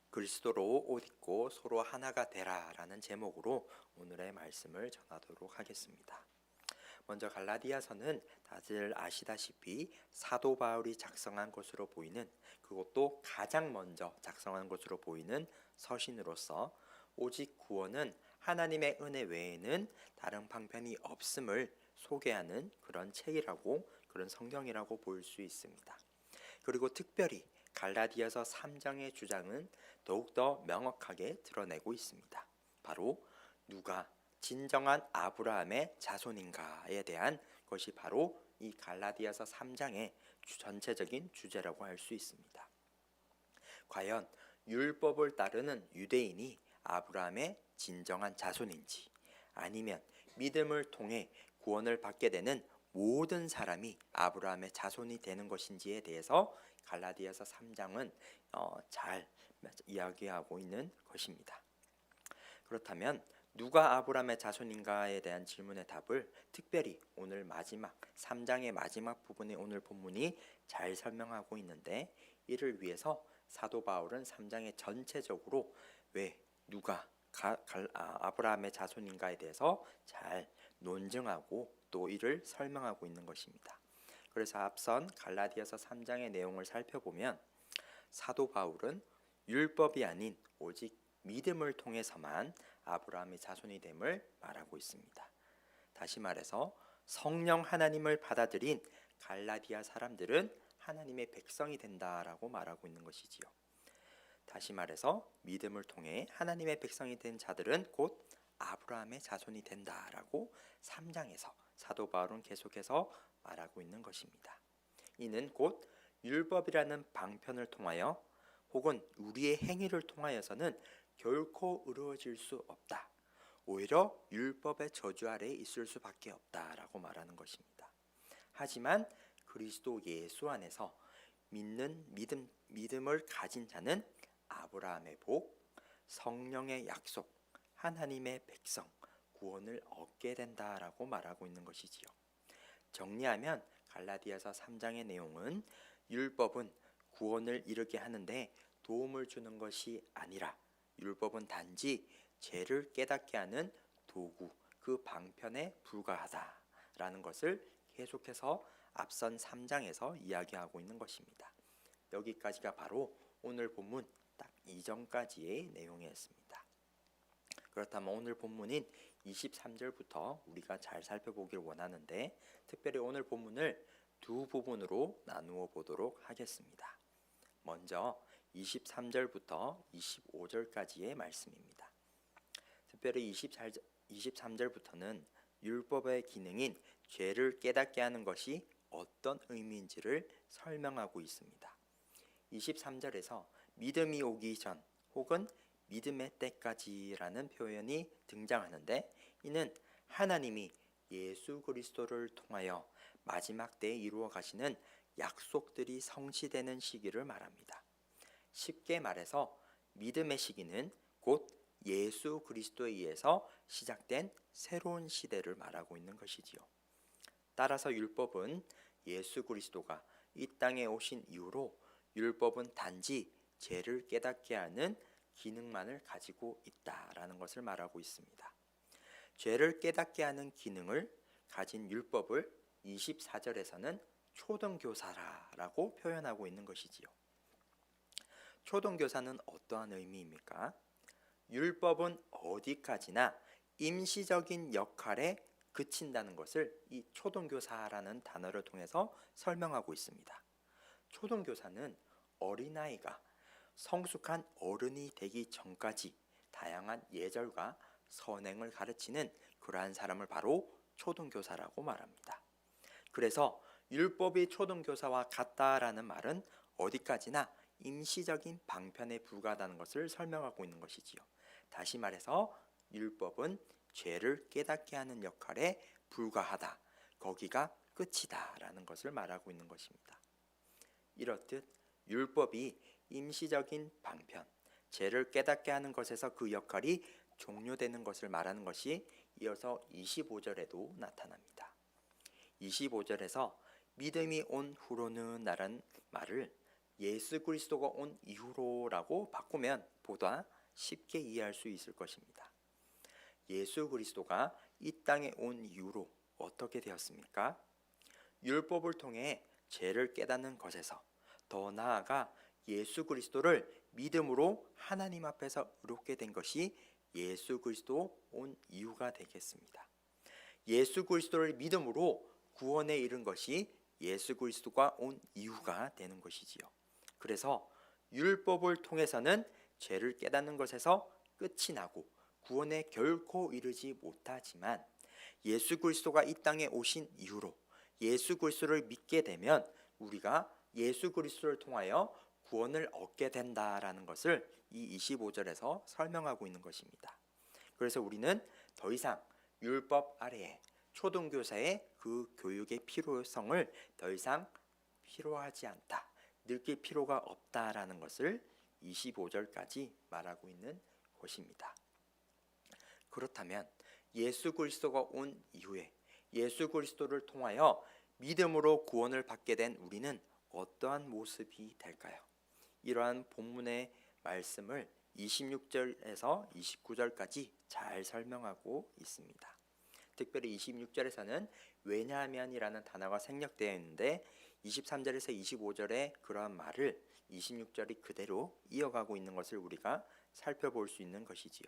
그리스도로 옷 입고 서로 하나가 되라라는 제목으로 오늘의 말씀을 전하도록 하겠습니다. 먼저 갈라디아서는 다들 아시다시피 사도 바울이 작성한 것으로 보이는, 그것도 가장 먼저 작성한 것으로 보이는 서신으로서 오직 구원은 하나님의 은혜 외에는 다른 방편이 없음을 소개하는 그런 책이라고, 그런 성경이라고 볼 수 있습니다. 그리고 특별히 갈라디아서 3장의 주장은 더욱더 명확하게 드러내고 있습니다. 바로 누가 진정한 아브라함의 자손인가에 대한 것이 바로 이 갈라디아서 3장의 전체적인 주제라고 할 수 있습니다. 과연 율법을 따르는 유대인이 아브라함의 진정한 자손인지, 아니면 믿음을 통해 구원을 받게 되는 모든 사람이 아브라함의 자손이 되는 것인지에 대해서 갈라디아서 3장은 잘 이야기하고 있는 것입니다. 그렇다면 누가 아브라함의 자손인가에 대한 질문의 답을 특별히 오늘 마지막 3장의 마지막 부분에 오늘 본문이 잘 설명하고 있는데, 이를 위해서 사도 바울은 3장의 전체적으로 왜 누가 아브라함의 자손인가에 대해서 잘 논증하고 또 이를 설명하고 있는 것입니다. 그래서 앞선 갈라디아서 3장의 내용을 살펴보면 사도 바울은 율법이 아닌 오직 믿음을 통해서만 아브라함의 자손이 됨을 말하고 있습니다. 다시 말해서 성령 하나님을 받아들인 갈라디아 사람들은 하나님의 백성이 된다라고 말하고 있는 것이지요. 다시 말해서 믿음을 통해 하나님의 백성이 된 자들은 곧 아브라함의 자손이 된다라고 3장에서 사도 바울은 계속해서 말하고 있는 것입니다. 이는 곧 율법이라는 방편을 통하여 혹은 우리의 행위를 통하여서는 결코 이루어질 수 없다. 오히려 율법의 저주 아래에 있을 수밖에 없다라고 말하는 것입니다. 하지만 그리스도 예수 안에서 믿음을 가진 자는 아브라함의 복, 성령의 약속, 하나님의 백성, 구원을 얻게 된다라고 말하고 있는 것이지요. 정리하면 갈라디아서 3장의 내용은 율법은 구원을 이루게 하는데 도움을 주는 것이 아니라 율법은 단지 죄를 깨닫게 하는 도구, 그 방편에 불과하다라는 것을 계속해서 앞선 3장에서 이야기하고 있는 것입니다. 여기까지가 바로 오늘 본문 딱 이전까지의 내용이었습니다. 그렇다면 오늘 본문인 23절부터 우리가 잘 살펴보길 원하는데, 특별히 오늘 본문을 두 부분으로 나누어 보도록 하겠습니다. 먼저 23절부터 25절까지의 말씀입니다. 특별히 23절부터는 율법의 기능인 죄를 깨닫게 하는 것이 어떤 의미인지를 설명하고 있습니다. 23절에서 믿음이 오기 전 혹은 믿음의 때까지라는 표현이 등장하는데, 이는 하나님이 예수 그리스도를 통하여 마지막 때에 이루어 가시는 약속들이 성취되는 시기를 말합니다. 쉽게 말해서 믿음의 시기는 곧 예수 그리스도에 의해서 시작된 새로운 시대를 말하고 있는 것이지요. 따라서 율법은 예수 그리스도가 이 땅에 오신 이후로 율법은 단지 죄를 깨닫게 하는 기능만을 가지고 있다라는 것을 말하고 있습니다. 죄를 깨닫게 하는 기능을 가진 율법을 24절에서는 초등교사라고 표현하고 있는 것이지요. 초등교사는 어떠한 의미입니까? 율법은 어디까지나 임시적인 역할에 그친다는 것을 이 초등교사라는 단어를 통해서 설명하고 있습니다. 초등교사는 어린아이가 성숙한 어른이 되기 전까지 다양한 예절과 선행을 가르치는 그러한 사람을 바로 초등교사라고 말합니다. 그래서 율법이 초등교사와 같다라는 말은 어디까지나 임시적인 방편에 불과하다는 것을 설명하고 있는 것이지요. 다시 말해서 율법은 죄를 깨닫게 하는 역할에 불과하다, 거기가 끝이다 라는 것을 말하고 있는 것입니다. 이렇듯 율법이 임시적인 방편, 죄를 깨닫게 하는 것에서 그 역할이 종료되는 것을 말하는 것이 이어서 25절에도 나타납니다. 25절에서 믿음이 온 후로는 라는 말을 예수 그리스도가 온 이후로라고 바꾸면 보다 쉽게 이해할 수 있을 것입니다. 예수 그리스도가 이 땅에 온 이후로 어떻게 되었습니까? 율법을 통해 죄를 깨닫는 것에서 더 나아가 예수 그리스도를 믿음으로 하나님 앞에서 의롭게 된 것이 예수 그리스도 온 이유가 되겠습니다. 예수 그리스도를 믿음으로 구원에 이른 것이 예수 그리스도가 온 이유가 되는 것이지요. 그래서 율법을 통해서는 죄를 깨닫는 것에서 끝이 나고 구원에 결코 이르지 못하지만 예수 그리스도가 이 땅에 오신 이후로 예수 그리스도를 믿게 되면 우리가 예수 그리스도를 통하여 구원을 얻게 된다라는 것을 이 25절에서 설명하고 있는 것입니다. 그래서 우리는 더 이상 율법 아래에 초등교사의 그 교육의 필요성을 더 이상 필요하지 않다, 느낄 필요가 없다라는 것을 25절까지 말하고 있는 것입니다. 그렇다면 예수 그리스도가 온 이후에 예수 그리스도를 통하여 믿음으로 구원을 받게 된 우리는 어떠한 모습이 될까요? 이러한 본문의 말씀을 26절에서 29절까지 잘 설명하고 있습니다. 특별히 26절에서는 왜냐하면이라는 단어가 생략되어 있는데 23절에서 25절의 그러한 말을 26절이 그대로 이어가고 있는 것을 우리가 살펴볼 수 있는 것이지요.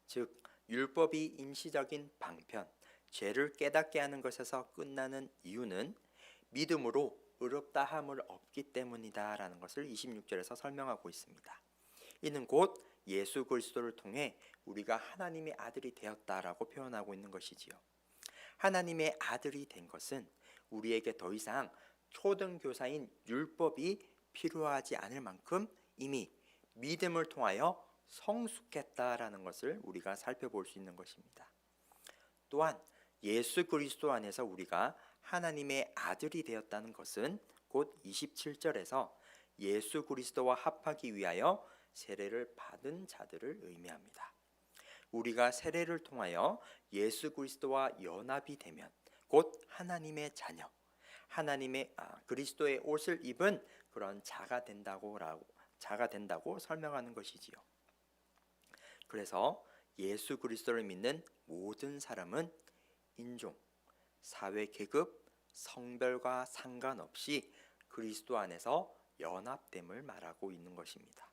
즉 율법이 임시적인 방편, 죄를 깨닫게 하는 것에서 끝나는 이유는 믿음으로 의롭다 함을 얻기 때문이다 라는 것을 26절에서 설명하고 있습니다. 이는 곧 예수 그리스도를 통해 우리가 하나님의 아들이 되었다라고 표현하고 있는 것이지요. 하나님의 아들이 된 것은 우리에게 더 이상 초등교사인 율법이 필요하지 않을 만큼 이미 믿음을 통하여 성숙했다라는 것을 우리가 살펴볼 수 있는 것입니다. 또한 예수 그리스도 안에서 우리가 하나님의 아들이 되었다는 것은 곧 27절에서 예수 그리스도와 합하기 위하여 세례를 받은 자들을 의미합니다. 우리가 세례를 통하여 예수 그리스도와 연합이 되면 곧 하나님의 자녀, 하나님의 그리스도의 옷을 입은 그런 자가 된다고 설명하는 것이지요. 그래서 예수 그리스도를 믿는 모든 사람은 인종, 사회 계급, 성별과 상관없이 그리스도 안에서 연합됨을 말하고 있는 것입니다.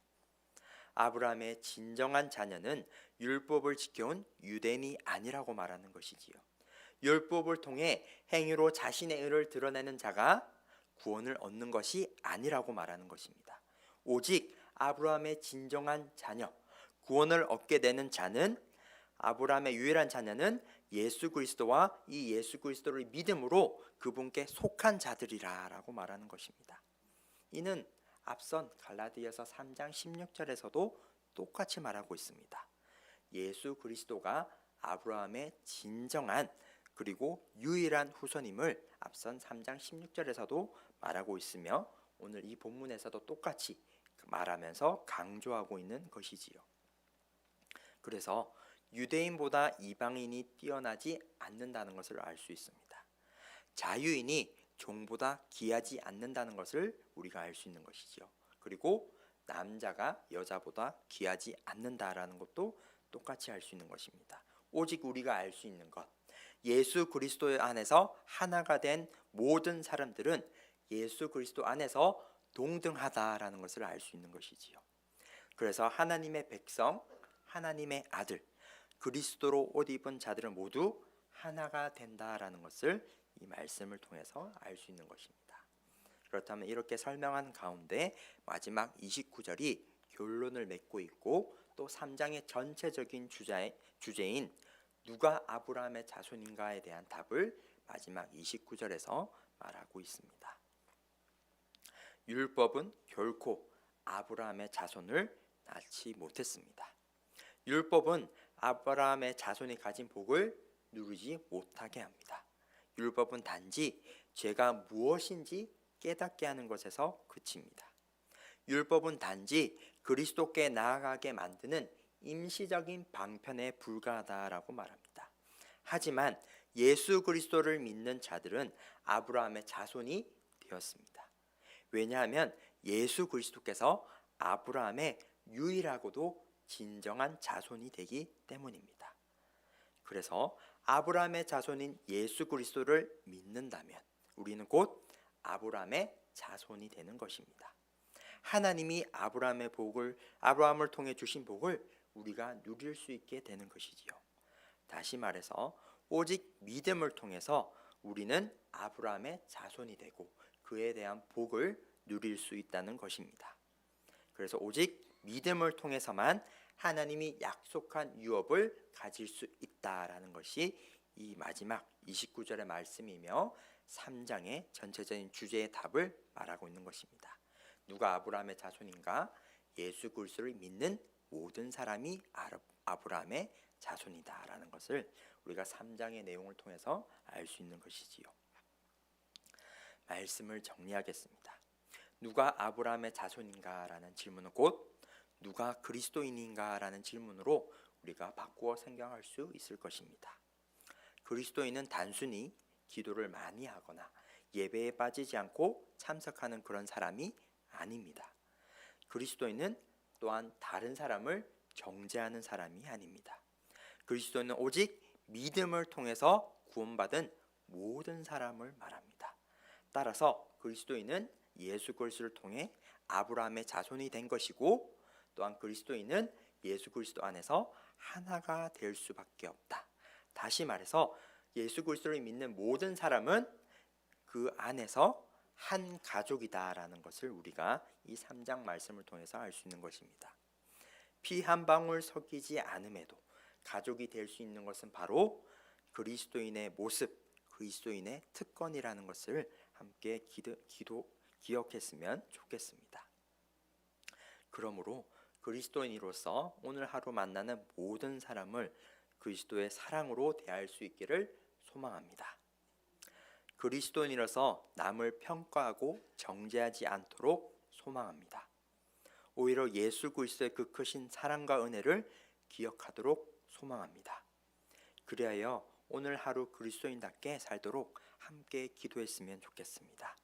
아브라함의 진정한 자녀는 율법을 지켜온 유대인이 아니라고 말하는 것이지요. 율법을 통해 행위로 자신의 의를 드러내는 자가 구원을 얻는 것이 아니라고 말하는 것입니다. 오직 아브라함의 진정한 자녀, 구원을 얻게 되는 자는 아브라함의 유일한 자녀는 예수 그리스도와 이 예수 그리스도를 믿음으로 그분께 속한 자들이라고 말하는 것입니다. 이는 앞선 갈라디아서 3장 16절에서도 똑같이 말하고 있습니다. 예수 그리스도가 아브라함의 진정한 그리고 유일한 후손임을 앞선 3장 16절에서도 말하고 있으며 오늘 이 본문에서도 똑같이 말하면서 강조하고 있는 것이지요. 그래서 유대인보다 이방인이 뛰어나지 않는다는 것을 알 수 있습니다. 자유인이 종보다 귀하지 않는다는 것을 우리가 알 수 있는 것이죠. 그리고 남자가 여자보다 귀하지 않는다라는 것도 똑같이 알 수 있는 것입니다. 오직 우리가 알 수 있는 것, 예수 그리스도 안에서 하나가 된 모든 사람들은 예수 그리스도 안에서 동등하다라는 것을 알 수 있는 것이지요. 그래서 하나님의 백성, 하나님의 아들, 그리스도로 옷 입은 자들은 모두 하나가 된다라는 것을 이 말씀을 통해서 알 수 있는 것입니다. 그렇다면 이렇게 설명한 가운데 마지막 29절이 결론을 맺고 있고 또 3장의 전체적인 주제인 누가 아브라함의 자손인가에 대한 답을 마지막 29절에서 말하고 있습니다. 율법은 결코 아브라함의 자손을 낳지 못했습니다. 율법은 아브라함의 자손이 가진 복을 누리지 못하게 합니다. 율법은 단지 죄가 무엇인지 깨닫게 하는 것에서 그칩니다. 율법은 단지 그리스도께 나아가게 만드는 임시적인 방편에 불과하다라고 말합니다. 하지만 예수 그리스도를 믿는 자들은 아브라함의 자손이 되었습니다. 왜냐하면 예수 그리스도께서 아브라함의 유일하고도 진정한 자손이 되기 때문입니다. 그래서 아브라함의 자손인 예수 그리스도를 믿는다면 우리는 곧 아브라함의 자손이 되는 것입니다. 하나님이 아브라함을 통해 주신 복을 우리가 누릴 수 있게 되는 것이지요. 다시 말해서 오직 믿음을 통해서 우리는 아브라함의 자손이 되고 그에 대한 복을 누릴 수 있다는 것입니다. 그래서 오직 믿음을 통해서만 하나님이 약속한 유업을 가질 수 있다라는 것이 이 마지막 29절의 말씀이며 3장의 전체적인 주제의 답을 말하고 있는 것입니다. 누가 아브라함의 자손인가? 예수 그리스도를 믿는 모든 사람이 아브라함의 자손이다라는 것을 우리가 3장의 내용을 통해서 알 수 있는 것이지요. 말씀을 정리하겠습니다. 누가 아브라함의 자손인가라는 질문은 곧 누가 그리스도인인가라는 질문으로 우리가 바꾸어 생각할 수 있을 것입니다. 그리스도인은 단순히 기도를 많이 하거나 예배에 빠지지 않고 참석하는 그런 사람이 아닙니다. 그리스도인은 또한 다른 사람을 정죄하는 사람이 아닙니다. 그리스도인은 오직 믿음을 통해서 구원받은 모든 사람을 말합니다. 따라서 그리스도인은 예수 그리스도를 통해 아브라함의 자손이 된 것이고 또한 그리스도인은 예수 그리스도 안에서 하나가 될 수밖에 없다. 다시 말해서 예수 그리스도를 믿는 모든 사람은 그 안에서 한 가족이다라는 것을 우리가 이 3장 말씀을 통해서 알 수 있는 것입니다. 피 한 방울 섞이지 않음에도 가족이 될 수 있는 것은 바로 그리스도인의 모습, 그리스도인의 특권이라는 것을 함께 기억했으면 좋겠습니다. 그러므로 그리스도인으로서 오늘 하루 만나는 모든 사람을 그리스도의 사랑으로 대할 수 있기를 소망합니다. 그리스도인으로서 남을 평가하고 정죄하지 않도록 소망합니다. 오히려 예수 그리스도의 그 크신 사랑과 은혜를 기억하도록 소망합니다. 그리하여 오늘 하루 그리스도인답게 살도록 함께 기도했으면 좋겠습니다.